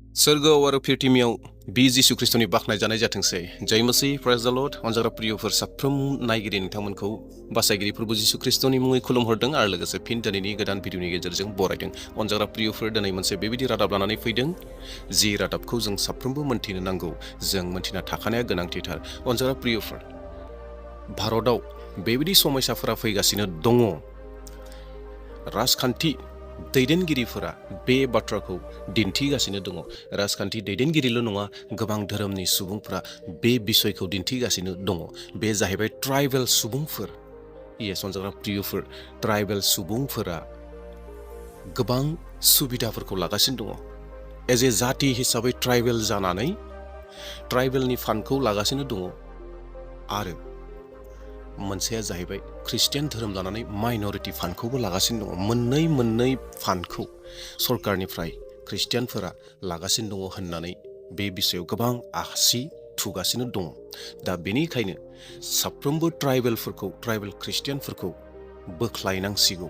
सोरगोआव आरो पृथिबियाव बि जिसु ख्रिस्टनि बाखनाय जानाय जाथोंसै। जय मसीह, प्रेज द लर्ड। अनजाग्रा प्रियफोर साफ्रोम नायगिरि नोंथांमोनखौ बासायगिरि प्रभु जिसु ख्रिस्टनि मुङै खुलुमहरदों आरो लोगोसे फिन दिनैनि गोदान भिडिअनि गेजेरजों बरायदों। अनजाग्रा प्रियफोर, दिनै मोनसे बेबायदि रादाब लानानै फैदों जि रादाबखौ जों साफ्रोमबो मोनथिनो नांगौ, जों मोनथिना थाखानाया गोनांथिथार। अनजाग्रा प्रियफोर, भारताव बेबायदि समस्याफोरा फैगासिनो दङ। राजखान्थि दैदेनगिरिफोरा बे बाथ्राखौ दिन्थिगासिनो दङ। राजखान्थि दैदेनगिरिल' नङा, गोबां धोरोमनि सुबुंफोरा बे बिसयखौ दिन्थिगासिनो दङ। बे जाहैबाय ट्राइबेल सुबुंफोर। येस, अनजाग्रा प्रियफोर, ट्राइबेल सुबुंफोरा गोबां सुबिदाफोरखौ लागासिनो दङ। एज ए जाति हिसाबै ट्राइबेल जानानै ट्राइबेलनि फान्डखौ लागासिनो दङ। आरो मोनसेया जाहैबाय ख्रिस्टियान धोरोम लानानै माइनरिटि फान्डखौबो लागासिनो दङ। मोननै फान्डखौ सरकारनिफ्राय ख्रिस्टियानफोरा लागासिनो दङ होननानै बे बिसयाव गोबां आसि थुगासिनो दङ। दा बेनिखायनो साफ्रोमबो ट्राइबेल ख्रिस्टियानफोरखौ बोख्लायनांसिगौ।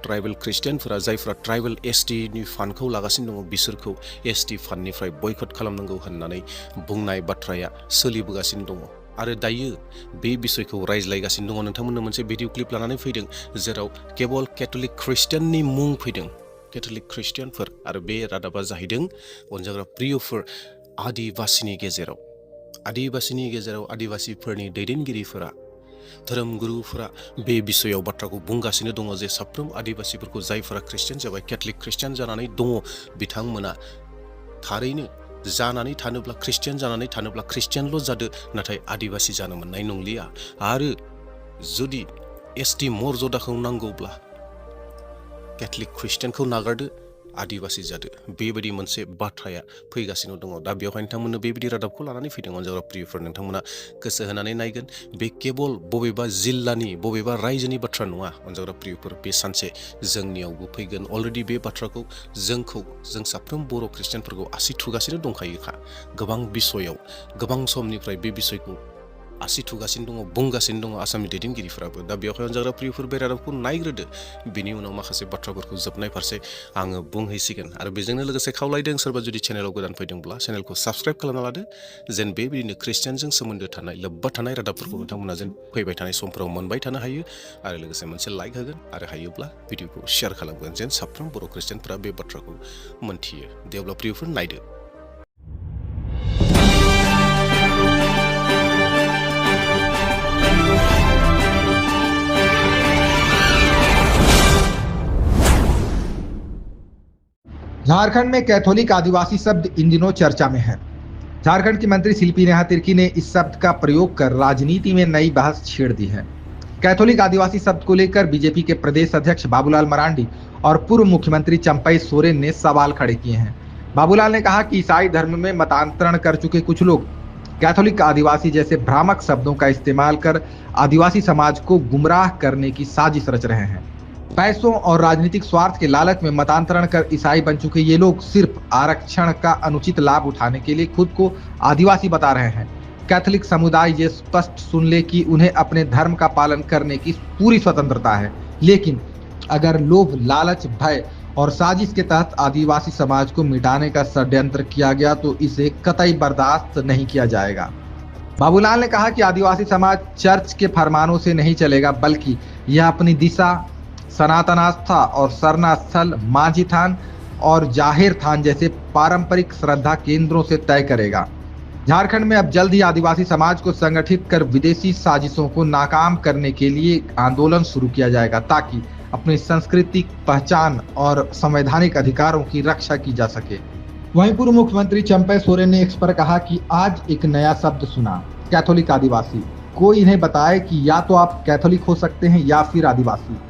ट्राइबेल ख्रिस्टियानफोरा जायफोरा ट्राइबेल एसटिनि फान्डखौ लागासिनो दङ, बिसोरखौ एसटि फान्डनिफ्राय बयकट खालामनांगौ होननानै बुंनाय बाथ्राया सोलिबोगासिनो दङ। आरो दायो बे बिसयखौ रायज्लायगासिनो दङ। नोंथांमोननो मोनसे भिडिअ क्लिप लानानै फैदों जेराव केवल केथलिक ख्रिस्टियाननि मुं फैदों। केथलिक ख्रिस्टियानफोर। आरो बे रादाबा जाहैदों अनजाग्रा प्रियफोर, आदिबासिनि गेजेराव आदिबासिफोरनि दैदेनगिरिफोरा, धोरोम गुरुफोरा बे बिसयाव बाथ्राखौ बुंगासिनो दङ जे साफ्रोम आदिबासिफोरखौ, जायफोरा ख्रिस्टियान जाबाय, केथलिक ख्रिस्टियान जानानै दङ, बिथांमोना थारैनो ख्रिस्टियान जानानै थानोब्ला ख्रिस्टियानल' जादो, नाथाय आदिबासि जानो मोननाय नंलिया। आरो जुदि एसटि मर्यादाखौ नांगौब्ला केथलिक ख्रिस्टियानखौ नागारदो, आदिबासि जादो। बेबायदि मोनसे बाथ्राया फैगासिनो दङ। दा बेवहाय नोंथांमोननो बेबायदि रादाबखौ लानानै फैदों। अनजाग्रा प्रियफोर, नोंथांमोना गोसो होनानै नायगोन। बे केवल बबेबा जिल्लानि, बबेबा रायजोनि बाथ्रा नङा। अनजाग्रा प्रियफोर, बे सानसे जोंनियावबो फैगोन। अलरेडि बे बाथ्राखौ जों साफ्रोम बर' ख्रिस्टियानफोरखौ आसि थुगासिनो दंखायोखा। गोबां बिसयाव, गोबां समनिफ्राय बे बिसयखौ आसि थुगासिनो दङ, बुंगासिनो दङ आसामनि दैदेनगिरिफोराबो। दा बेवहाय अनजाग्रा प्रियफोर, बे रादाबखौ नायग्रोदो। बिनि उनाव माखासे बाथ्राफोरखौ जोबनाय फारसे आङो बुंहैसिगोन। आरो बेजोंनो लोगोसे खावलायदों, सोरबा जुदि चेनेलाव गोदान फैदोंब्ला चेनेलखौ साबस्क्राइब खालामना लादो, जेन बेबायदिनो ख्रिस्टियानजों सोमोन्दो थानाय, लोब्बा थानाय रादाबफोरखौ नोंथांमोना जेन फैबाय थानाय समफोराव मोनबाय थानो हायो। आरो लोगोसे मोनसे लाइक होगोन आरो हायोब्ला भिडिअखौ शेयार खालामगोन, जेन साफ्रोम बर' ख्रिस्टियानफोरा बे बाथ्राखौ मोनथियो। दे अब्ला प्रियफोर, नायदो। झारखंड में कैथोलिक आदिवासी शब्द इन दिनों चर्चा में है। झारखंड की मंत्री शिल्पी नेहा तिर्की ने इस शब्द का प्रयोग कर राजनीति में नई बहस छेड़ दी है। कैथोलिक आदिवासी शब्द को लेकर बीजेपी के प्रदेश अध्यक्ष बाबूलाल मरांडी और पूर्व मुख्यमंत्री चंपई सोरेन ने सवाल खड़े किए हैं। बाबूलाल ने कहा कि ईसाई धर्म में मतांतरण कर चुके कुछ लोग कैथोलिक आदिवासी जैसे भ्रामक शब्दों का इस्तेमाल कर आदिवासी समाज को गुमराह करने की साजिश रच रहे हैं। पैसों और राजनीतिक स्वार्थ के लालच में मतांतरण कर ईसाई बन चुके ये लोग सिर्फ आरक्षण का अनुचित लाभ उठाने के लिए खुद को आदिवासी बता रहे हैं। कैथोलिक समुदाय ये स्पष्ट सुन ले कि उन्हें अपने धर्म का पालन करने की पूरी स्वतंत्रता है, लेकिन अगर लोभ, लालच, भय और साजिश के तहत आदिवासी समाज को मिटाने का षड्यंत्र किया गया तो इसे कतई बर्दाश्त नहीं किया जाएगा। बाबूलाल ने कहा कि आदिवासी समाज चर्च के फरमानों से नहीं चलेगा, बल्कि यह अपनी दिशा सनातन आस्था और सरना स्थल, माझी थान और जाहिर थान जैसे पारंपरिक श्रद्धा केंद्रों से तय करेगा। झारखंड में अब जल्द ही आदिवासी समाज को संगठित कर विदेशी साजिशों को नाकाम करने के लिए आंदोलन शुरू किया जाएगा, ताकि अपनी सांस्कृतिक पहचान और संवैधानिक अधिकारों की रक्षा की जा सके। वहीं पूर्व मुख्यमंत्री चंपई सोरेन ने एक्स पर कहा कि आज एक नया शब्द सुना, कैथोलिक आदिवासी। कोई इन्हें बताए कि या तो आप कैथोलिक हो सकते हैं या फिर आदिवासी।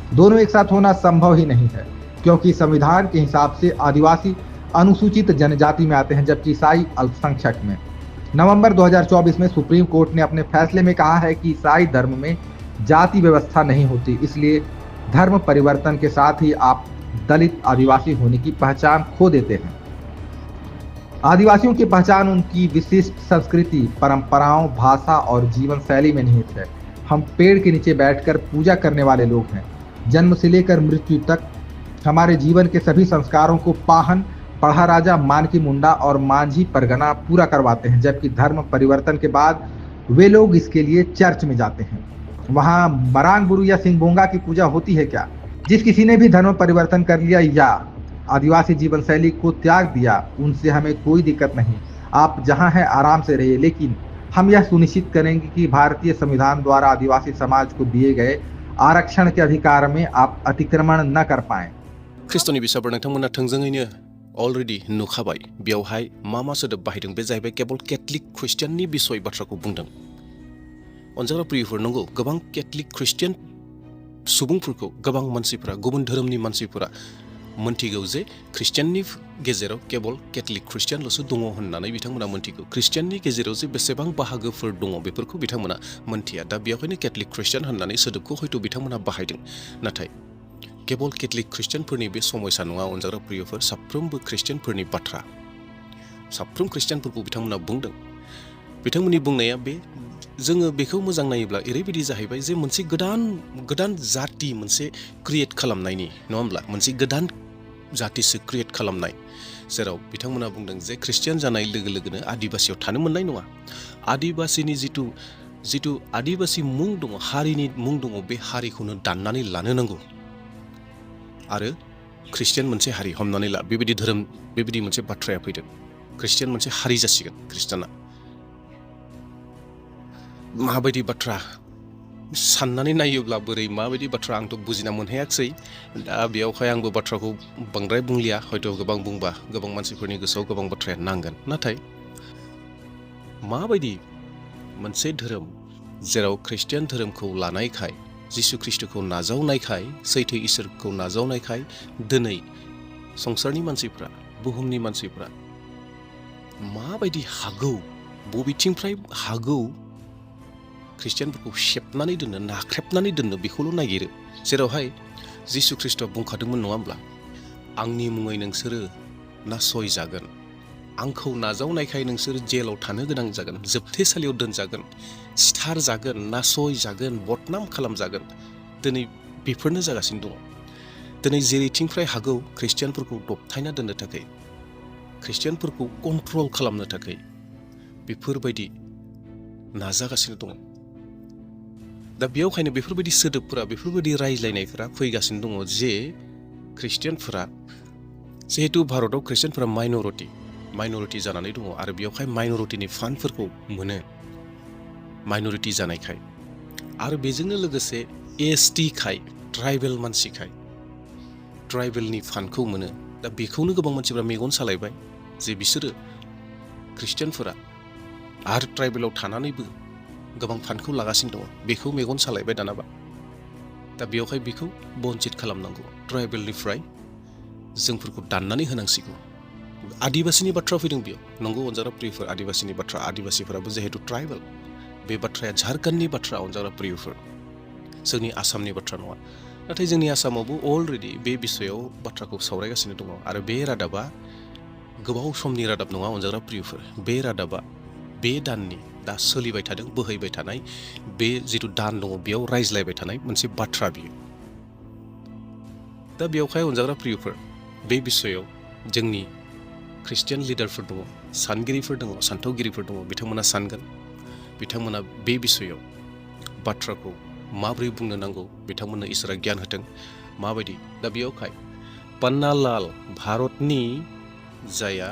दोनों एक साथ होना संभव ही नहीं है, क्योंकि संविधान के हिसाब से आदिवासी अनुसूचित जनजाति में आते हैं, जबकि ईसाई अल्पसंख्यक में। नवंबर 2024 में सुप्रीम कोर्ट ने अपने फैसले में कहा है कि ईसाई धर्म में जाति व्यवस्था नहीं होती, इसलिए धर्म परिवर्तन के साथ ही आप दलित आदिवासी होने की पहचान खो देते हैं। आदिवासियों की पहचान उनकी विशिष्ट संस्कृति, परंपराओं, भाषा और जीवन शैली में निहित है। हम पेड़ के नीचे बैठकर पूजा करने वाले लोग हैं। जन्म से लेकर मृत्यु तक हमारे जीवन के सभी संस्कारों को पाहन पढ़ा राजा मानकी मुंडा और मांझी परगना पूरा करवाते हैं, जबकि धर्म परिवर्तन के बाद वे लोग इसके लिए चर्च में जाते हैं। वहां मरांग बुरु या सिंगभोंगा की पूजा होती है क्या? जिस किसी ने भी धर्म परिवर्तन कर लिया या आदिवासी जीवन शैली को त्याग दिया, उनसे हमें कोई दिक्कत नहीं। आप जहां हैं आराम से रहिए, लेकिन हम यह सुनिश्चित करेंगे कि भारतीय संविधान द्वारा आदिवासी समाज को दिए गए आरक्षण के अधिकार में आप अतिक्रमण न कर पाएं। ख्रिस्ट'नि बिसाफोर नोंथांमोना थोंजोङैनो अलरेडि नुखाबाय बेयावहाय मा सोदोब बाहायदों। बे जाहैबाय केवल केथलिक ख्रिस्टियाननि बिसय बाथ्राखौ बुंदों। अनजाग्रा प्रियफोर, नंगौ गोबां केथलिक ख्रिस्टियान सुबुंफोरखौ गोबां मानसिफोरा, गुबुन धोरोमनि मानसिफोरा मोनथिगौ जे ख्रिस्टियाननि गेजेराव केवल केथलिक ख्रिस्टियानल'सो दङ होननानै बिथांमोना मोनथिगौ। ख्रिस्टियाननि गेजेराव जे बेसेबां बाहागोफोर दङ बेफोरखौ बिथांमोना मोनथिया। दा बेयावहायनो केथलिक ख्रिस्टियान होननानै सोदोबखौ हयथ' बिथांमोना बाहायदों। नाथाय केवल केथलिक ख्रिस्टियानफोरनि बे समयसा नङा अनजाग्रा प्रियफोर, साफ्रोमबो ख्रिस्टियानफोरनि बाथ्रा। साफ्रोम ख्रिस्टियानफोरखौ बिथांमोना बुंदों। बिथांमोननि बुंनाया बे, जोङो बेखौ मोजां नायोब्ला ओरैबायदि जाहैबाय जे मोनसे गोदान जाति मोनसे क्रिएट खालामनायनि, नङा होमब्ला? मोनसे गोदान जातिसो क्रिएट खालामनाय, जेराव बिथांमोना बुंदों जे ख्रिस्टियान जानाय लोगो लोगोनो आदिबासियाव थानो मोननाय नङा। आदिबासिनि जिथु आदिबासि मुं दङ, हारिनि मुं दङ, बे हारिखौनो दाननानै लानो नांगौ। आरो ख्रिस्टियान मोनसे हारि हमनानै ला, बेबायदि धोरोम, बेबायदि मोनसे बाथ्राया फैदों। ख्रिस्टियान मोनसे हारि जासिगोन ख्रिस्टियाना। माबायदि बाथ्रा साननानै नायोब्ला बोरै, माबायदि बाथ्रा आंथ' बुजिना मोनहैयाखिसै। दा बेयावहाय आंबो बाथ्राखौ बांद्राय बुंलिया, हयथ' गोबां बुंबा गोबां मानसिफोरनि गोसोआव गोबां बाथ्राया नांगोन। नाथाय माबायदि मोनसे धोरोम जेराव ख्रिस्टियान धोरोमखौ लानायखाय, जिसु ख्रिस्ट'खौ नाजावनायखाय, सैथो इसोरखौ नाजावनायखाय दिनै संसारनि मानसिफ्रा, बुहुमनि मानसिफ्रा माबायदि हागौ, बबेथिंफ्राय हागौ ख्रिस्टियानफोरखौ सेबनानै दोननो, नाख्रेबनानै दोननो, बेखौल' नागिरो। जेरावहाय जिसु ख्रिस्ट'आ बुंखादोंमोन, नङा होमब्ला? आंनि मुङै नोंसोरो नासयजागोन, आंखौ नाजावनायखाय नोंसोरो जेलाव थानो गोनां जागोन, जोबथेसालियाव दोनजागोन, सिथारजागोन, नासयजागोन, बदनाम खालामजागोन। दिनै बेफोरनो जागासिनो दङ। दिनै जेरैथिंफ्राय हागौ ख्रिस्टियानफोरखौ दबथायना दोननो थाखाय, ख्रिस्टियानफोरखौ कन्ट्रल खालामनो थाखाय बेफोरबायदि नाजागासिनो दङ। दा बेयावखायनो बेफोरबायदि सोदोबफोरा, बेफोरबायदि रायज्लायनायफोरा फैगासिनो दङ जे ख्रिस्टियानफोरा, जिहेतु भारताव ख्रिस्टियानफोरा माइनरिटि जानानै दङ, आरो बेयावहाय माइनरिटिनि फान्डफोरखौ मोनो माइनरिटि जानायखाय, आरो बेजोंनो लोगोसे एसटि खाय, ट्राइबेल मानसिखाय ट्राइबेलनि फान्डखौ मोनो। दा बेखौनो गोबां मानसिफ्रा मेगन सालायबाय जे बिसोरो ख्रिस्टियानफोरा आरो ट्राइबेलाव थानानैबो गोबां फान्डखौ लागासिनो दङ। बेखौ मेगन सालायबाय दानाबा। दा बेयावहाय बेखौ बन्चित खालामनांगौ, ट्राइबेलनिफ्राय जोंफोरखौ दाननानै होनांसिगौ। आदिबासिनि बाथ्रा फैदों बेयाव। नंगौ अनजाग्रा प्रियफोर, आदिबासिनि बाथ्रा। आदिबासिफोराबो जिहेतु ट्राइबेल, बे बाथ्राया झारखन्डनि बाथ्रा अनजाग्रा प्रियफोर, जोंनि आसामनि बाथ्रा नङा। नाथाय जोंनि आसामावबो अलरेडि बे बिसयाव बाथ्राखौ सावरायगासिनो दङ, आरो बे रादाबा गोबाव समनि रादाब नङा अनजाग्रा प्रियफोर। बे रादाबा बे दाननि दा सोलिबाय थादों, बोहैबाय थानाय बे जिथु दान दङ, बेयाव रायज्लायबाय थानाय मोनसे बाथ्रा बियो। दा बेयावहाय अनजाग्रा प्रियफोर, बे बिसयाव जोंनि ख्रिस्टियान लिडारफोर दङ, सानगिरिफोर दङ, सान्थौगिरिफोर दङ। बिथांमोना सानगोन, बिथांमोना बे बिसयाव बाथ्राखौ माबोरै बुंनो नांगौ, बिथांमोननो इसोरा गियान होथों माबायदि। दा बेयावहाय पान्नालाल, भारतनि जाया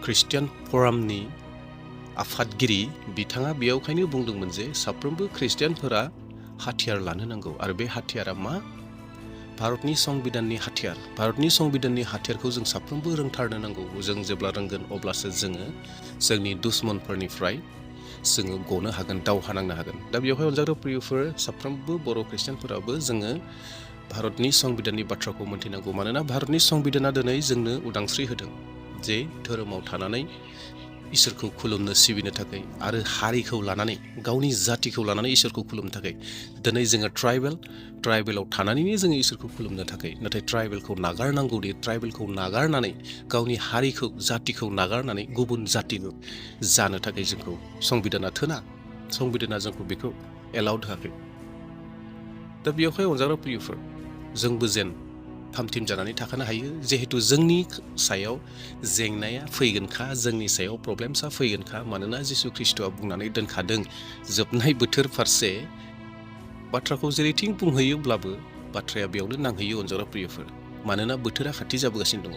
ख्रिस्टियान फरामनि आफादगिरि, बिथाङा बेयावखायनो बुंदोंमोन जे साफ्रोमबो ख्रिस्टियानफोरा हाथियार लानो नांगौ, आरो बे हाथियारा मा? भारतनि संबिधाननि हाथियार। भारतनि संबिधाननि हाथियारखौ जों साफ्रोमबो रोंथारनो नांगौ। जों जेब्ला रोंगोन अब्लासो जोङो जोंनि दुश्मनफोरनिफ्राय जोङो गनो हागोन, दावहा नांनो हागोन। दा बेवहाय अनजाग्रा प्रियफोर, साफ्रोमबो बर' ख्रिस्टियानफोराबो जोङो भारतनि संबिधाननि बाथ्राखौ मोनथिनांगौ। मानोना भारतनि संबिधाना दिनै जोंनो उदांस्रि होदों जे धोरोमाव थानानै इसोरखौ खुलुमनो, सिबिनो थाखाय, आरो हारिखौ लानानै, गावनि जातिखौ लानानै इसोरखौ खुलुमनो थाखाय। दिनै जोङो ट्राइबेलाव थानानैनो जोङो इसोरखौ खुलुमनो थाखाय। नाथाय ट्राइबेलखौ नागारनांगौदि, ट्राइबेलखौ नागारनानै, गावनि हारिखौ, जातिखौ नागारनानै गुबुन जाति जानो थाखाय जोंखौ संबिधाना थोना, संबिधाना जोंखौ बेखौ एलाउड होआखै। दा बेयावहाय अनजाग्रा प्रियफोर, जोंबो जेन फामथिम जानानै थाखानो हायो जिहेतु जोंनि सायाव जेंनाया फैगोनखा जोंनि सायाव प्रब्लेमसा फैगोनखा मानोना जिसु ख्रिस्ट'आ बुंनानै दोनखादों जोबनाय बोथोर फारसे बाथ्राखौ जेरैथिं बुंहैयोब्लाबो बाथ्राया बेयावनो नांहैयो अनजाग्रा प्रियफोर मानोना बोथोरा खाथि जाबोगासिनो दङ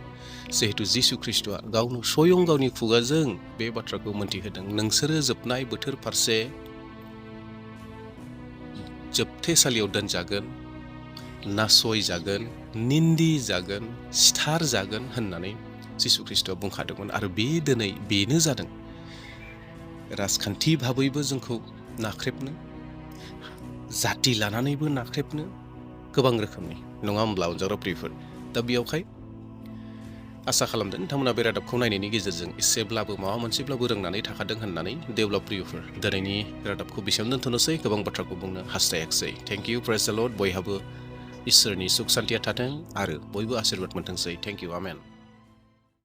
जिहेतु जिसु ख्रिस्ट'आ गावनो स्वयं गावनि खुगाजों बे बाथ्राखौ मोन्थिहोदों नोंसोरो जोबनाय बोथोर फारसे जोबथेसालियाव दोनजागोन नासय जागोन निन्दि जागोन सिथार जागोन होननानै जिसु ख्रिस्ट'आ बुंखादोंमोन आरो बे दिनै बेनो जादों राजखान्थि भाबैबो जोंखौ नाख्रेबनो जाति लानानैबो नाख्रेबनो गोबां रोखोमनि नङा होमब्ला अनजाग्रा प्रियफोर दा बेयावहाय आसा खालामदों नोंथांमोना बे रादाबखौ नायनायनि गेजेरजों एसेब्लाबो माबा मोनसेब्लाबो रोंनानै थाखादों होननानै देवब्ला प्रियफोर दिनैनि रादाबखौ बेसेयावनो दोनथ'नोसै गोबां बाथ्राखौ बुंनो हास्थायाखिसै थेंक इउ प्रेज द लर्ड बयहाबो इसोरनि सुख सान्थिया थाथों आरो बयबो आशीर्बाद मोनथोंसै थेंक इउ आमेन